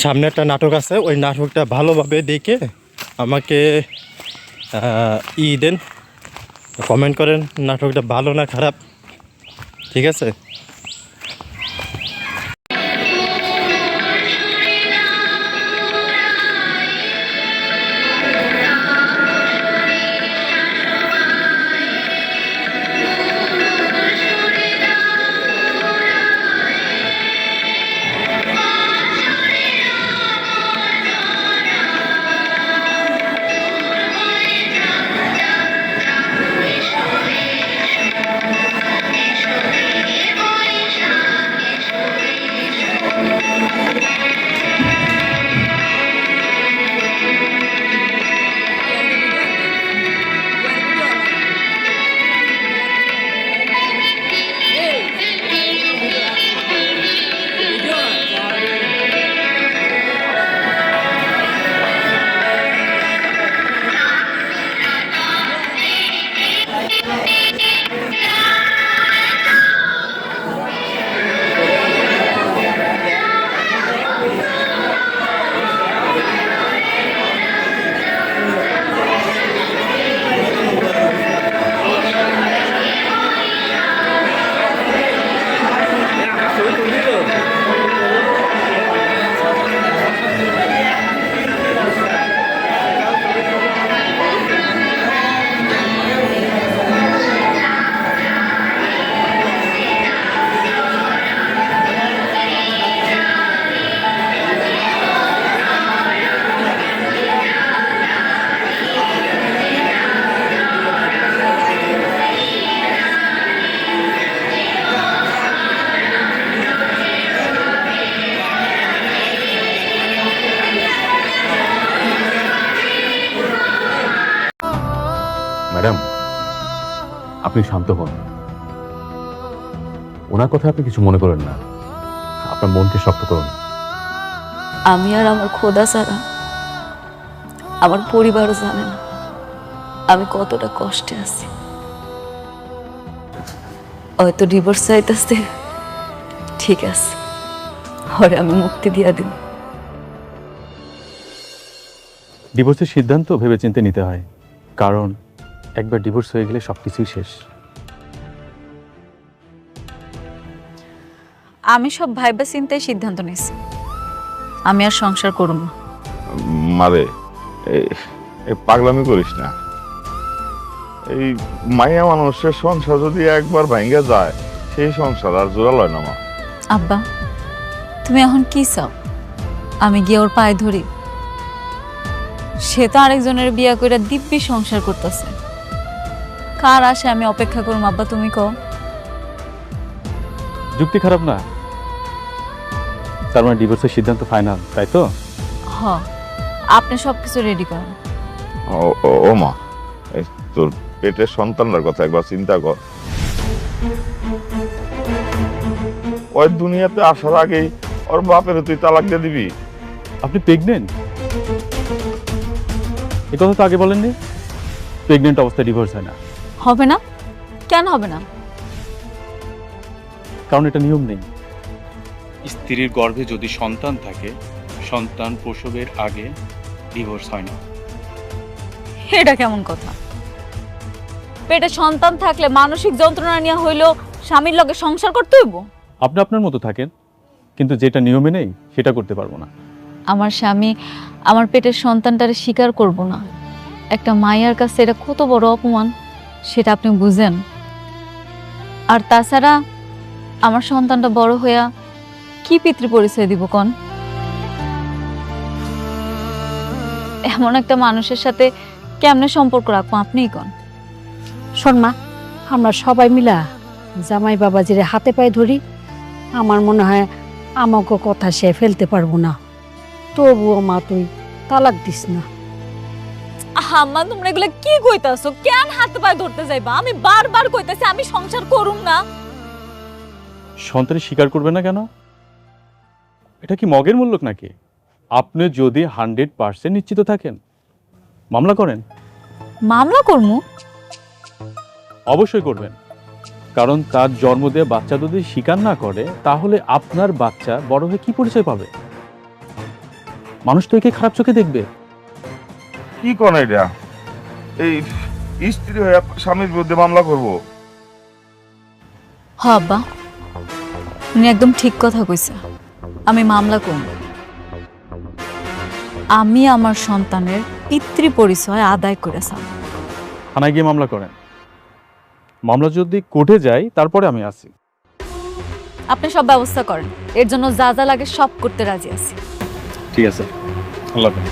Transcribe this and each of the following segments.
সামনে একটা নাটক আছে, ওই নাটকটা ভালোভাবে দেখে আমাকে দেন, কমেন্ট করেন নাটকটা ভালো না খারাপ, ঠিক আছে? ম্যাডাম, আপনি শান্ত হন। ওনার কথা আপনি কিছু মনে করেন না, আপনার মনকে শক্ত করুন। আমি আর আমার খোদা ছাড়া আমার পরিবারও জানে না আমি কতটা কষ্টে আছি। হয়তো ডিভোর্স চাইতেছে, ঠিক আছে, হরে আমি মুক্তি দিয়া দিব। ডিভোর্সের সিদ্ধান্ত ভেবেচিন্তে নিতে হয়, কারণ একবার ডিভোর্স হয়ে গেলে সবকিছুই শেষ। আমি সব ভাইবা চিন্তায় সিদ্ধান্ত নিয়েছি, আমি আর সংসার করব না। মারে এই পাগলামি করিস না। এই মাইয়া মানুষের সংসার যদি একবার ভাঙ্গা যায়, সেই সংসার আর জোড়া লয় না। মা, আব্বা, তুমি এখন কি চাও? আমি গিয়ে ওর পায়ে ধরি? সে তো আরেকজনের বিয়া কইরা দিব্যি সংসার করতেছে। কার আসে আমি অপেক্ষা করুম? আব্বা তুমি কও। যুক্তি খারাপ না। তার মানে ডিভোর্সের সিদ্ধান্ত ফাইনাল, তাই তো? হ, আপনি সবকিছু রেডি করেন। ও মা, এই তোর পেটের সন্তানটার কথা একবার চিন্তা কর। ওই দুনিয়াতে আসার আগেই ওর বাপের তুই তালাক দিয়ে দিবি? আপনি প্রেগনেন্ট? এ কথা তো আগে বলেননি। প্রেগনেন্ট অবস্থায় ডিভোর্স হয় না। হবে না? কেন হবে না? কারণ এটা নিয়ম নেই। স্ত্রীর গর্ভে যদি সন্তান থাকে, সন্তান প্রসবের আগে ডিভোর্স হয় না। এটা কেমন কথা? পেটে সন্তান থাকলে মানসিক যন্ত্রণা নিয়ে হইলেও স্বামীর লগে সংসার করতে হইব? আপনি আপনার মতো থাকেন, কিন্তু যেটা নিয়মে নেই সেটা করতে পারবো না। আমার স্বামী আমার পেটের সন্তানটারে স্বীকার করব না, একটা মায়ের কাছে এটা কত বড় অপমান সেটা আপনি বুঝেন? আর তাছাড়া আমার সন্তানটা বড় হইয়া কি পিতৃ পরিচয় দিব কোন? এমন একটা মানুষের সাথে কেমনে সম্পর্ক রাখবো আপনিই কোন? শোন মা, আমরা সবাই মিলা জামাই বাবাজিরে হাতে পায়ে ধরি। আমার মনে হয় আমাকে কথা সে ফেলতে পারবো না। তবুও মা তুই তালাক দিস না। আম্মা, তোমরা এগুলা কি কইতাছো? কেন হাতে পায়ে ধরতে যাইবা? আমি বারবার কইতাছি আমি সংসার করুম না। সন্তানের স্বীকার করবে না কেন? এটা কি মগের মূল্য নাকি? আপনি যদি 100% নিশ্চিত থাকেন, মামলা করেন। মামলা করমু? অবশ্যই করবেন, কারণ তার জন্ম দেওয়া বাচ্চা যদি স্বীকার না করে, তাহলে আপনার বাচ্চা বড় হয়ে কি পরিচয় পাবে? মানুষ তো একে খারাপ চোখে দেখবে। কি কোন এটা? এই স্ত্রী হয়ে স্বামীর বিরুদ্ধে মামলা করব? হ আব্বা, উনি একদম ঠিক কথা কইছে। আমি মামলা করব। আমি আমার সন্তানের পিতৃ পরিচয় আদায় করেছি। থানায় গিয়ে মামলা করেন। মামলা যদি কোর্টে যায় তারপরে আমি আসি। আপনি সব ব্যবস্থা করেন, এর জন্য যা যা লাগে সব করতে রাজি আছি। ঠিক আছে, আল্লাহ হাফেজ।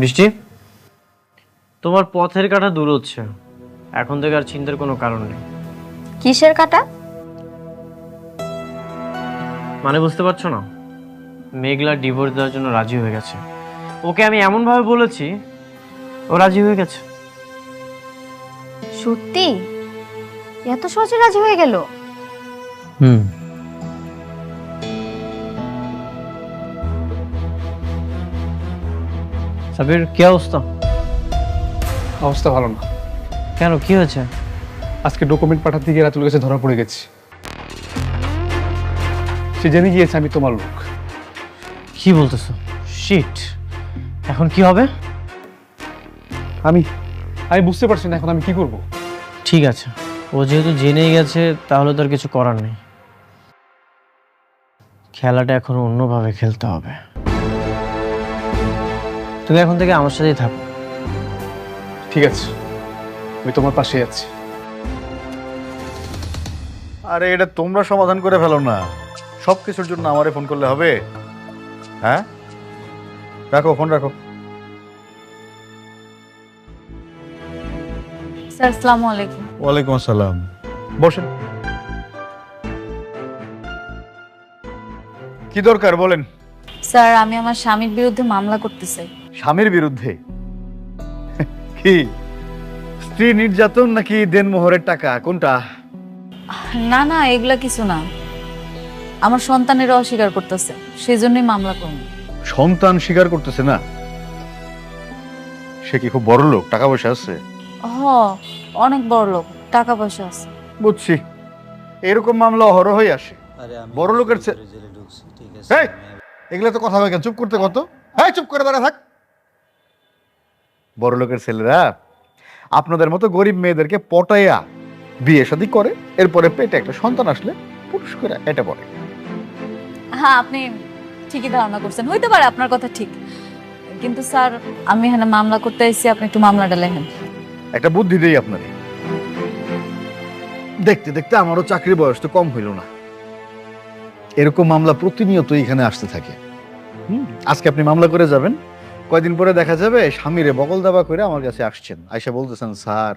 বৃষ্টি, তোমার পথের কাঁটা দূর হচ্ছে। এখন থেকে আর চিন্তার কোনো কারণ নেই। কিসের কাটা? মানে বুঝতে পারছো না? মেঘলা ডিভোর্স দেওয়ার জন্য রাজি হয়ে গেছে। ওকে আমি এমনভাবে বলেছি, ও রাজি হয়ে গেছে। সত্যি? এত সহজে রাজি হয়ে গেল? হুম। সাবির, কি অবস্থা? অবস্থা ভালো না। কেন, কি হয়েছে? আজকে ডকুমেন্ট পাঠাতে গিয়ে রাতুলের কাছে ধরা পড়ে গেছি। সে জেনে গিয়েছে আমি তোমার লোক। কি বলতেছো? শিট, এখন কি হবে? আমি বুঝতে পারছি না এখন আমি কি করব। ঠিক আছে, ও যেহেতু জেনেই গেছে তাহলে তো আর কিছু করার নেই। খেলাটা এখন অন্যভাবে খেলতে হবে। তুমি এখন থেকে আমার সাথেই থাকো। ঠিক আছে, আমি তোমার পাশে আছি। আরে এটা তোমরা সমাধান করে ফেলো না, সব কিছুর জন্য আমারে ফোন করলে হবে? হ্যাঁ, রাখো ফোন, রাখো। স্যার আসসালামু আলাইকুম। ওয়ালাইকুম আসসালাম, বসেন। কি দরকার বলেন? স্যার, আমি আমার স্বামীর বিরুদ্ধে মামলা করতে চাই। স্বামীর বিরুদ্ধে? কি স্ত্রী নির্যাতন নাকি দেনমোহরের টাকা, কোনটা? না না, এগুলা কিছু না। আমার সন্তানের অস্বীকার করতেছে, সেই জন্যই মামলা করব। সন্তান স্বীকার করতেছে না? সে কি খুব বড় লোক, টাকা পয়সা আছে? হ, অনেক বড় লোক, টাকা পয়সা আছে। বুঝছি, এরকম মামলা অহরহই আসে। বড় লোকের এই, এগুলা তো কথা হয় কেন? চুপ করতে কত? হ্যাঁ, চুপ করে দাঁড়া থাক। বড় লোকের ছেলেরা আপনাদের মতো গরিব মেয়েদেরকে পটাইয়া বিয়ে শাদী করে, এরপরে পেটে একটা সন্তান আসলে পুরুষ করে এটা পড়ে। হ্যাঁ, আপনি ঠিকই ধারণা করছেন, হইতে পারে আপনার কথা ঠিক। কিন্তু স্যার, আমি এখানে মামলা করতে এসেছি, আপনি একটু মামলাটা লেখেন। একটা বুদ্ধি দেই আপনারে। দেখতে দেখতে আমারও চাকরির বয়স তো কম হইল না, এরকম মামলা প্রতিনিয়ত এখানে আসতে থাকে। আজকে আপনি মামলা করে যাবেন, কয়দিন পরে দেখা যাবে স্বামীরে বগল দাবা করে আমার কাছে আসছেন, আইসা বলতেছেন, স্যার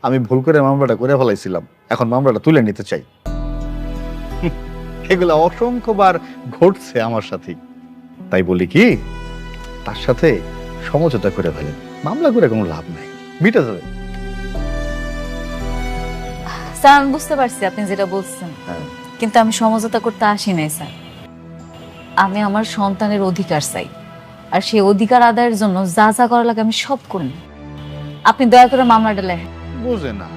আমি ভুল করে মামলাটা করে ফেলাইছিলাম, এখন মামলাটা তুলে নিতে চাই। এগুলা অসংখ্যবার ঘটছে আমার সাথে। তাই বলি কি, তার সাথে সমঝোতা করে ফেলেন, মামলা করে কোনো লাভ নাই, মিটে যাবে। স্যার, আমি বুঝতে পারছি আপনি যেটা বলছেন, হ্যাঁ। কিন্তু আমি সমঝোতা করতে আসি নাই স্যার। আমি আমার সন্তানের অধিকার চাই, আর সেই অধিকার আদায়ের জন্য যা যা করা লাগে আমি সব করি। আপনি দয়া করে মামলাটা লেখেন। বুঝে না,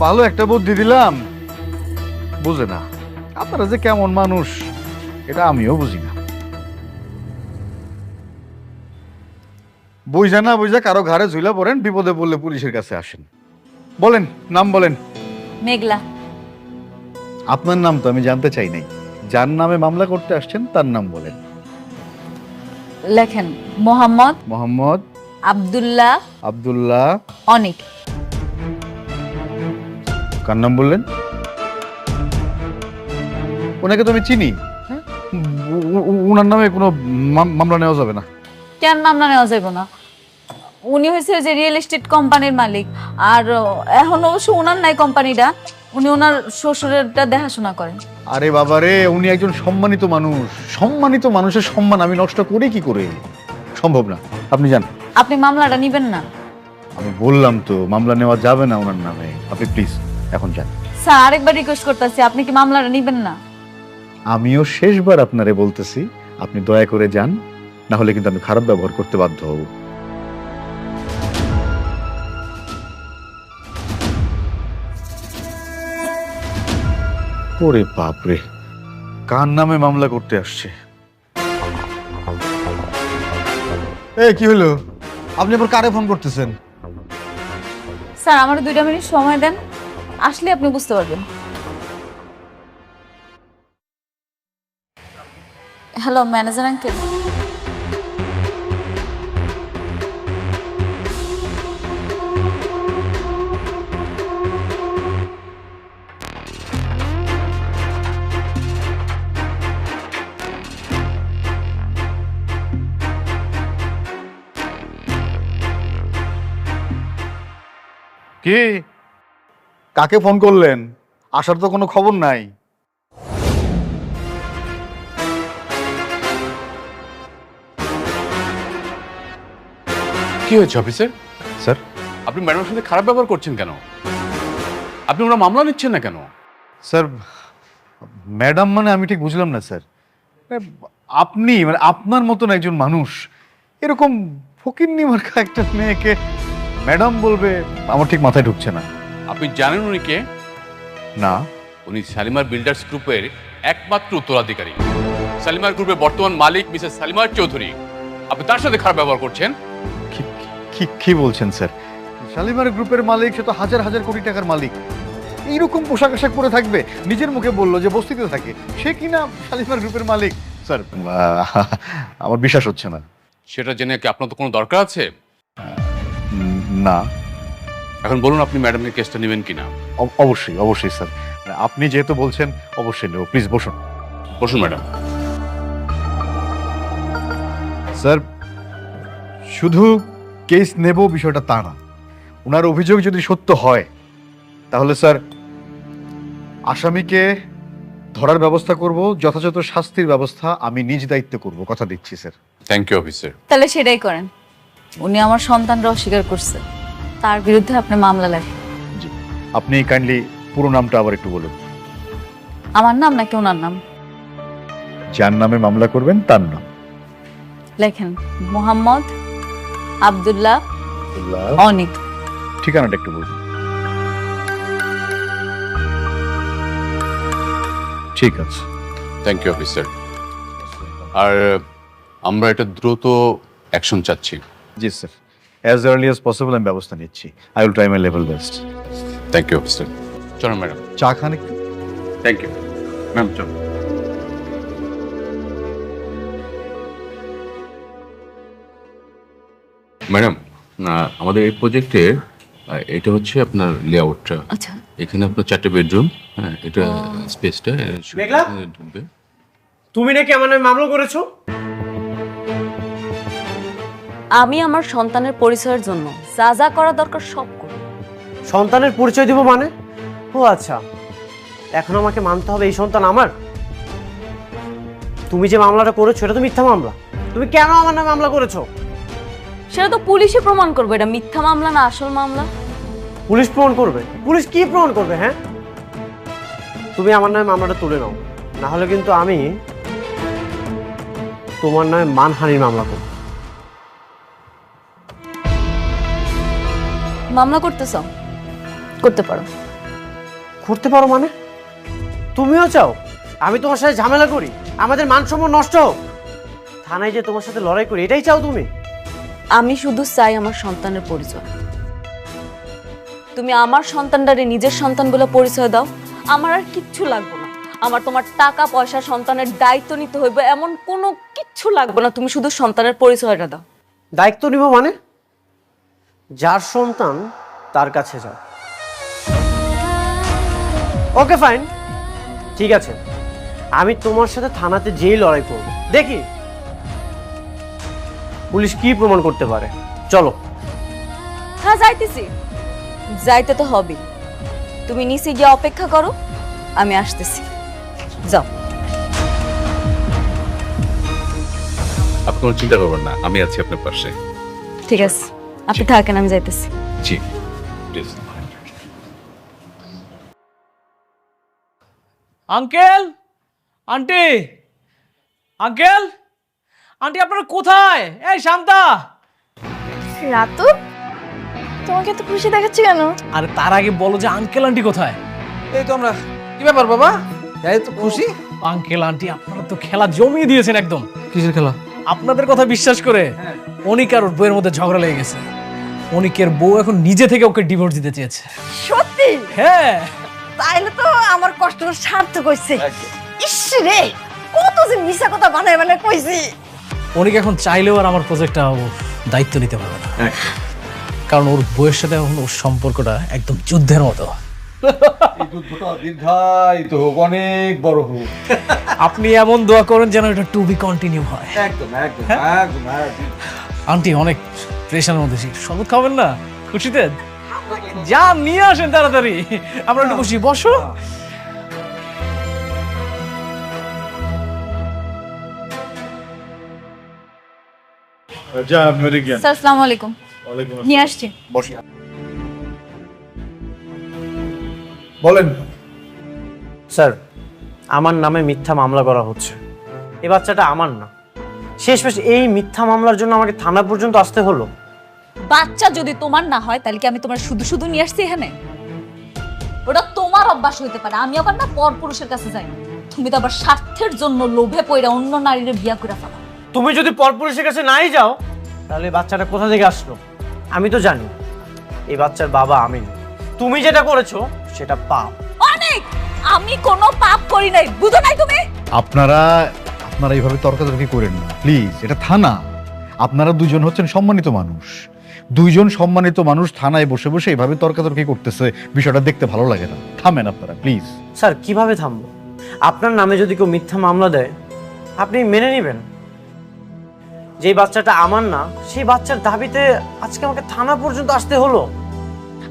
ভালো একটা বুদ্ধি দিলাম, বুঝে না। আপনারা যে কেমন মানুষ এটা আমিও বুঝি না। বুঝা না বুঝা কারো ঘাড়ে ঝুলা পড়েন, বিপদে পড়লে পুলিশের কাছে আসেন। বলেন, নাম বলেন। মেঘলা। আপনার নাম তো আমি জানতে চাই নাই, যার নামে মামলা করতে আসছেন তার নাম বলেন। লেখেন মোহাম্মদ মোহাম্মদ আব্দুল্লাহ আব্দুল্লাহ অনিক। কার নাম বললেন? ওনাকে তো আমি চিনি, উনার নামে কোনো মামলা নেওয়া যাবে না। কেন মামলা নেওয়া যাবে না? উনি হয়েছে যে রিয়েল এস্টেট কোম্পানির মালিক, আর এখন অবশ্য ওনার নাই কোম্পানিটা, উনি ওনার শ্বশুরেরটা দেখাশোনা করেন। আরে বাবারে, উনি একজন সম্মানিত মানুষ, সম্মানিত মানুষের সম্মান আমি নষ্ট করি কি করে? সম্ভব না, আপনি যান। আপনি মামলাটা নিবেন না? আমি বললাম তো মামলা নেওয়া যাবে না ওনার নামে, আপনি প্লিজ এখন যান। স্যার, আরেকবার রিকোয়েস্ট করতেছি, আপনি কি মামলাটা নিবেন না? আমিও শেষবার আপনারে বলতেছি, আপনি দয়া করে যান, না হলে কিন্তু আমি খারাপ ব্যবহার করতে বাধ্য হব। ওরে বাপরে, কার নামে মামলা করতে আসছে? কি হলো? আপনি আবার কারে ফোন করতেছেন? স্যার আমার 2 মিনিট সময় দেন, আসলে আপনি বুঝতে পারবেন। Hello manager uncle. কি, কাকে ফোন করলেন? আসার তো কোনো খবর নাই। কি হয়েছে অফিসার? স্যার, আপনি ম্যাডামের সাথে খারাপ ব্যবহার করছেন কেন? আপনি ওরা মামলা নিচ্ছেন না কেন? স্যার ম্যাডাম মানে আমি ঠিক বুঝলাম না স্যার। আপনি মানে আপনার মতন একজন মানুষ এরকম ফকিন্নি মার্কা একটা মেয়েকে ম্যাডাম বলবে, আমার ঠিক মাথায় ঢুকছে না। আপনি জানেন উনি কে? না। উনি শালিমার বিল্ডার্স গ্রুপের একমাত্র উত্তরাধিকারী। শালিমার গ্রুপের বর্তমান মালিক মিসেস শালিমার চৌধুরী। আপনি তার সাথে খারাপ ব্যবহার করছেন। কি বলছেন স্যার? শালিমার গ্রুপের মালিক, সে তো হাজার হাজার কোটি টাকার মালিক। এইরকম পোশাক আশাক পরে থাকবে? নিজের মুখে বললো যে বস্তিতে থাকে, সে কিনা শালিমার গ্রুপের মালিক। স্যার আমার বিশ্বাস হচ্ছে না। সেটা জেনে কি আপনার তো কোনো দরকার আছে? না। এখন বলুন আপনি ম্যাডামকে কেসটা নেবেন কিনা? অবশ্যই অবশ্যই স্যার, আপনি যেহেতু বলছেন অবশ্যই নেব। প্লিজ বসুন। বসুন ম্যাডাম। স্যার শুধু কেস নেব বিষয়টা তা না, ওনার অভিযোগ যদি সত্য হয় তাহলে স্যার আসামিকে ধরার ব্যবস্থা করব, যথাযথ শাস্তির ব্যবস্থা আমি নিজ দায়িত্বে করব, কথা দিচ্ছি স্যার। Thank you officer. তাহলে সেটাই করেন। উনি আমার সন্তানরা অস্বীকার করছে, তার বিরুদ্ধে আপনি মামলা লেখেন। জি, আপনি কাইন্ডলি পুরো নামটা আবার একটু বলুন। আমার নাম নাকি ওনার নাম? যার নামে মামলা করবেন তার নাম লেখেন, মোহাম্মদ আব্দুল্লাহ অনিক। ঠিকানাটা একটু বলুন। ঠিক আছে। Thank you officer. আর আমরা এটা দ্রুত অ্যাকশন চাচ্ছি। জি sir, as early as possible আমি ব্যবস্থা নিচ্ছি। I will try my level best. Thank you officer. চলো ম্যাডাম। চা খান একটু। Thank you ma'am. চলো। ম্যাডাম, আমাদের এই প্রজেক্টের এটা হচ্ছে আপনার লেআউটটা। আচ্ছা, এখানে আপনার 4টে বেডরুম। হ্যাঁ, এটা স্পেসটা মেঘলা? ঢুকবে। তুমি নাকি আমার নামে মামলা করেছো? আমি আমার সন্তানের পরিচয়ের জন্য যা যা করা দরকার সব করব। সন্তানের পরিচয় দিব মানে? ও আচ্ছা, এখন আমাকে মানতে হবে এই সন্তান আমার? তুমি যে মামলাটা করেছো এটা তো মিথ্যা মামলা। তুমি কেন আমার নামে মামলা করেছো? সেটা তো পুলিশে প্রমাণ করবে এটা মিথ্যা মামলা না আসল মামলা। পুলিশ প্রমাণ করবে? পুলিশ কি প্রমাণ করবে? হ্যাঁ, তুমি আমার নামে মামলাটা তুলে নাও, না হলে কিন্তু আমি তোমার নামে মানহানির মামলা করব। মামলা করতে চাও? করতে পারো। করতে পারো মানে? তুমিও চাও আমি তোমার সাথে ঝামেলা করি, আমাদের মান সম্মান নষ্ট হোক, থানায় যে তোমার সাথে লড়াই করি, এটাই চাও তুমি? আমি শুধু চাই আমার সন্তানের পরিচয়। তুমি আমার সন্তানটারে নিজের সন্তান বলে পরিচয় দাও, আমার আর কিচ্ছু লাগবে না। আমার তোমার টাকা পয়সা সন্তানের দায়িত্ব নিতে হইবে এমন কোনো কিচ্ছু লাগবে না, তুমি শুধু সন্তানের পরিচয়টা দাও। দায়িত্ব নিব মানে? যার সন্তান তার কাছে যাও। ওকে ফাইন, ঠিক আছে, আমি তোমার সাথে থানাতে যেই লড়াই করব, দেখি পুলিশ কি প্রমাণ করতে পারে। চলো। হ্যাঁ যাইতেছি, যাইতে তো হবে। তুমি নিচে গিয়ে অপেক্ষা করো, আমি আসতেছি। যাও। আপনি কোনো চিন্তা করবেন না, আমি আছি আপনার পাশে। ঠিক আছে, আপনি থাকেন, আমি যাইতেছি। জি please. Uncle, aunty, uncle, aunty আপনারা কোথায়? এই শান্তা। রাতু, তোমাকে তো খুশি দেখাচ্ছি কেন? আরে তার আগে বলো যে আঙ্কেল আন্টি কোথায়? এই তো আমরা। কি ব্যাপার বাবা, তাই তো খুশি? আঙ্কেল আন্টি আপনারা তো খেলা জমিয়ে দিয়েছেন একদম। কিসের খেলা? আপনাদের কথা বিশ্বাস করে অনিক আর ওর বউয়ের মধ্যে ঝগড়া লেগে গেছে। অনিকের বউ এখন নিজে থেকে ওকে ডিভোর্স দিতে চেয়েছে। সত্যি? হ্যাঁ। তাইলে তো আমার কষ্টটা সার্থক হইছে। ইস রে, কত যে মিছা কথা বানায় বানায় কইছি। অনিক এখন চাইলেও আর আমার প্রজেক্টটা দায়িত্ব নিতে পারবে না, কারণ ওর বউয়ের সাথে এখন ওর সম্পর্কটা একদম যুদ্ধের মতো। এই যুদ্ধটা দীর্ঘায়িত হোক, অনেক বড় হোক। আপনি এমন দোয়া করেন যেন এটা টু বি কন্টিনিউ হয়। একদম একদম একদম একদম। আন্টি অনেক প্রেশারের মধ্যে শরবত খাবেন না খুশিতে? যা নিয়ে আসেন তাড়াতাড়ি, আমরা একটু বসি। বসো। যা আপনি ওদিকে যান। স্যার আসসালামু আলাইকুম। ওয়ালাইকুম নিয়ে আসছি। বসি। বলেন। স্যার, আমার নামে মিথ্যা মামলা করা হচ্ছে। এই বাচ্চাটা আমার না। শেষমেশ এই মিথ্যা মামলার জন্য আমাকে থানা পর্যন্ত আসতে হলো। বাচ্চা যদি তোমার না হয় তাহলে কি আমি তোমার শুধু শুধু নিয়ে আসছি এখানে? ওটা তোমার অভ্যাস হইতে পারে, আমি আবার না পর পুরুষের কাছে যাই না। তুমি তো আবার স্বার্থের জন্য লোভে পড়ে অন্য নারীর বিয়া করে ফেলো। তুমি যদি পরপুরুষের কাছে নাই যাও তাহলে এই বাচ্চাটা কোথা থেকে আসলো? আমি তো জানি এই বাচ্চার বাবা আমি না। তুমি যেটা করেছো সেটা পাপ। অনেক, আমি কোনো পাপ করি নাই, বুঝো নাই তুমি? আপনারা এইভাবে তর্কাতর্কি করেন না প্লিজ, এটা থানা। আপনারা দুজন হচ্ছেন সম্মানিত মানুষ। দুইজন সম্মানিত মানুষ থানায় বসে বসে এইভাবে তর্কাতর্কি করতেছে, বিষয়টা দেখতে ভালো লাগে না। থামেন আপনারা প্লিজ। স্যার, কিভাবে থামবো? আপনার নামে যদি কেউ মিথ্যা মামলা দেয় আপনি মেনে নেবেন? যেই বাচ্চাটা আমার না সেই বাচ্চার দাবিতে আজকে আমাকে থানা পর্যন্ত আসতে হলো।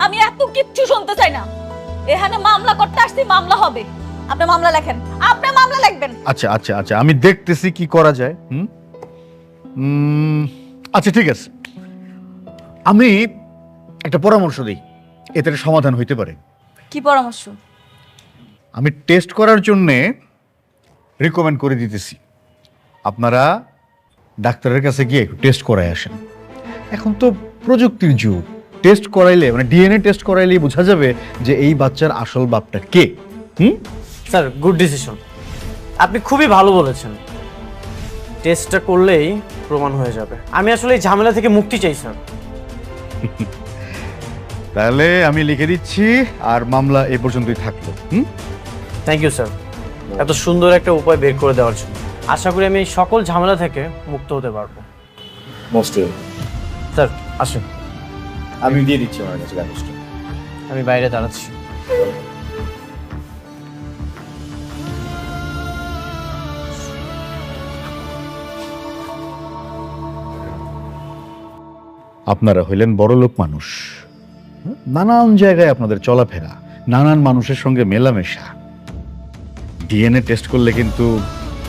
আমি এত কিচ্ছু শুনতে চাই না। এখানে মামলা করতে আসছি, মামলা হবে। আপনি মামলা লেখেন, আপনি মামলা লিখবেন। আচ্ছা আচ্ছা আচ্ছা, আমি দেখতেছি কি করা যায়। আচ্ছা ঠিক আছে, আমি একটা পরামর্শ দিই, এতে একটা সমাধান হইতে পারে। কি পরামর্শ? আমি টেস্ট করার জন্যে রিকমেন্ড করে দিতেছি, আপনারা ডাক্তারের কাছে গিয়ে একটু টেস্ট করাই আসেন। এখন তো প্রযুক্তির যুগ, টেস্ট করাইলে মানে ডিএনএ টেস্ট করাইলেই বোঝা যাবে যে এই বাচ্চার আসল বাপটা কে। Sir, good decision. আপনি খুবই ভালো বলেছেন। টেস্টটা করলেই প্রমাণ হয়ে যাবে। আমি আসলে এই ঝামেলা থেকে মুক্তি চাই স্যার। তাহলে আমি লিখে দিচ্ছি, আর মামলা এ পর্যন্তই থাকলো। থ্যাংক ইউ স্যার, এত সুন্দর একটা উপায় বের করে দেওয়ার জন্য। আশা করি আমি এই সকল ঝামেলা থেকে মুক্ত হতে পারবো। মোস্ট স্যার আসেন, আমি দিয়ে দিচ্ছি আমার কাছে কাগজটা। আমি বাইরে দাঁড়াচ্ছি। আপনারা হইলেন বড়লোক মানুষ, নানান জায়গায় আপনাদের চলাফেরা, নানান মানুষের সঙ্গে মেলামেশা। ডিএনএ টেস্ট করলে কিন্তু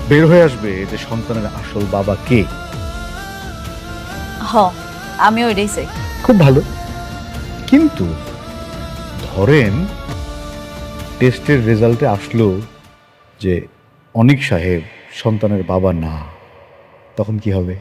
বের হয়ে আসবে যে সন্তানের আসল বাবা কে। আমি ওইটাই চাই। খুব ভালো, কিন্তু ধরেন টেস্টের রেজাল্টে আসলো যে অনিক সাহেব সন্তানের বাবা না, তখন কি হবে?